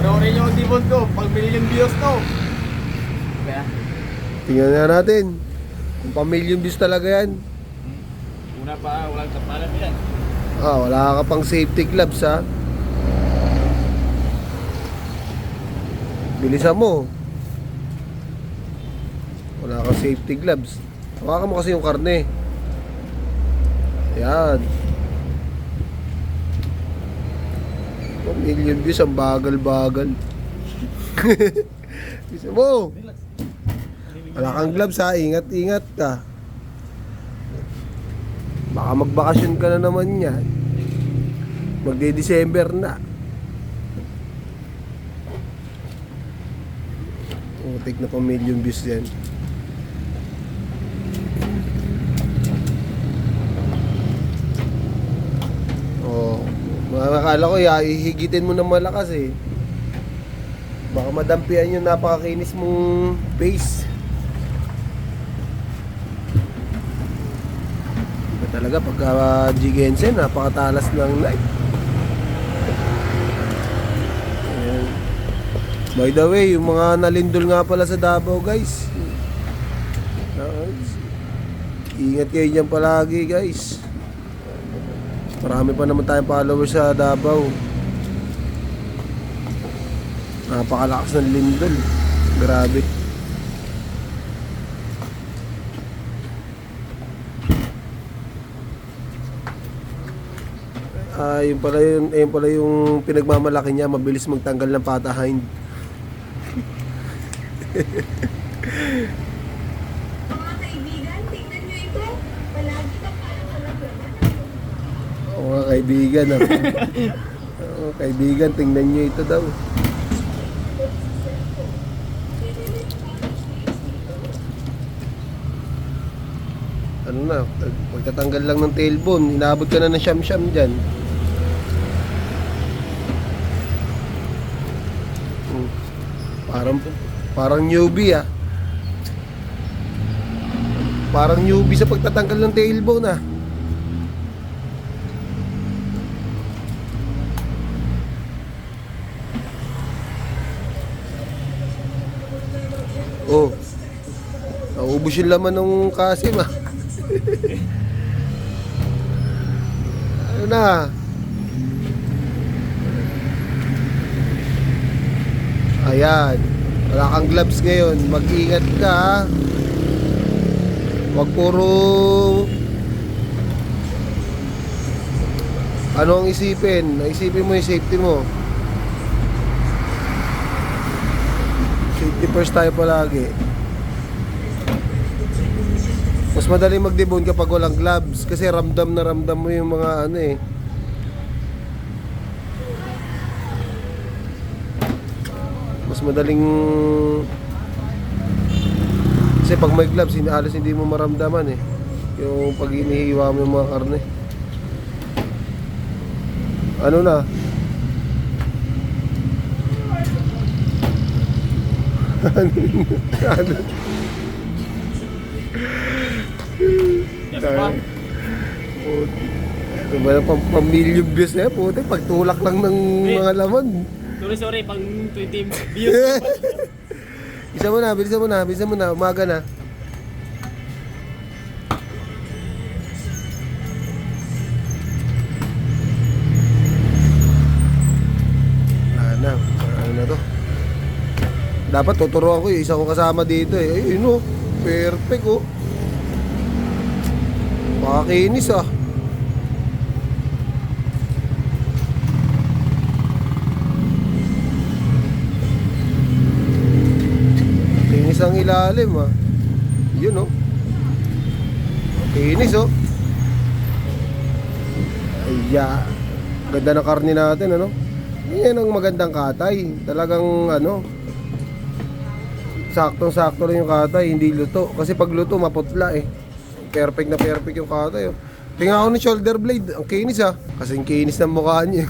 Panoorin nyo ang dibon ko. Pag million views to. Kaya? Tingnan na natin. Kung pa-million views talaga yan. Una pa, walang kapalan yan. Wala ka pang safety gloves ha. Bilisan mo. Wala kang safety gloves. Hawakan mo kasi yung karne. Yan. 1 million views, ang bagal-bagal. Bilisan mo. Wala kang gloves ha. Ingat-ingat ka. Baka magbakasyon ka na naman yan. Magde-December na. Take na pa million views yan. Akala ko ihigitin mo ng malakas eh. Baka madampian yung napakakinis mong base. Iba talaga pagka Jigensen, napakatalas ng light. Ayan. By the way, yung mga nalindol nga pala sa Davao guys, ingat kayo dyan palagi guys. Marami pa naman tayong followers sa Davao. Napakalakas ng lindol. Grabe. Yun pala yung pinagmamalaki niya, mabilis magtanggal ng patahind. Mga kaibigan, tingnan nyo ito. Palagi na parang walang laman. Mga kaibigan mga kaibigan, tingnan nyo ito daw. Ano na, pagtatanggal lang ng tailbone, inabot ka na ng siyam-siyam dyan. Parang newbie ah. Parang newbie sa pagtatanggal ng tailbone ah. Oh, naubos yung laman ng kasim ah. Ano na? Ayan, wala kang gloves ngayon. Mag-ingat ka ha. Huwag puro ano ang isipin. Isipin mo yung safety mo. Safety first tayo palagi. Mas madaling mag-debone kapag walang gloves. Kasi ramdam na ramdam mo yung mga ano eh. Mas madaling. Kasi pag may gloves, halos hindi mo maramdaman eh. Yung pag inihiwa mo yung mga karne. Ano na? Ano? Ito ba na pang-million views na yan? Puti, pagtulak lang ng mga laman. Sorry, pang 20 views. Bilisan mo na, umaga na. Ano na to? Dapat tuturuan ko yung isa ko kasama dito eh. Ayun oh, perfect oh. Makakinis ah. Kinis ang ilalim ah. Yun oh. Kinis oh. Ay, ganda na karne natin ano. Yan ang magandang katay. Talagang ano, saktong-sakto lang yung katay, hindi luto. Kasi pag luto, maputla eh. Perfect na perfect yung katay oh. Tingnan ako ng shoulder blade, ang kinis ah. Kasing kinis ng mukha niya.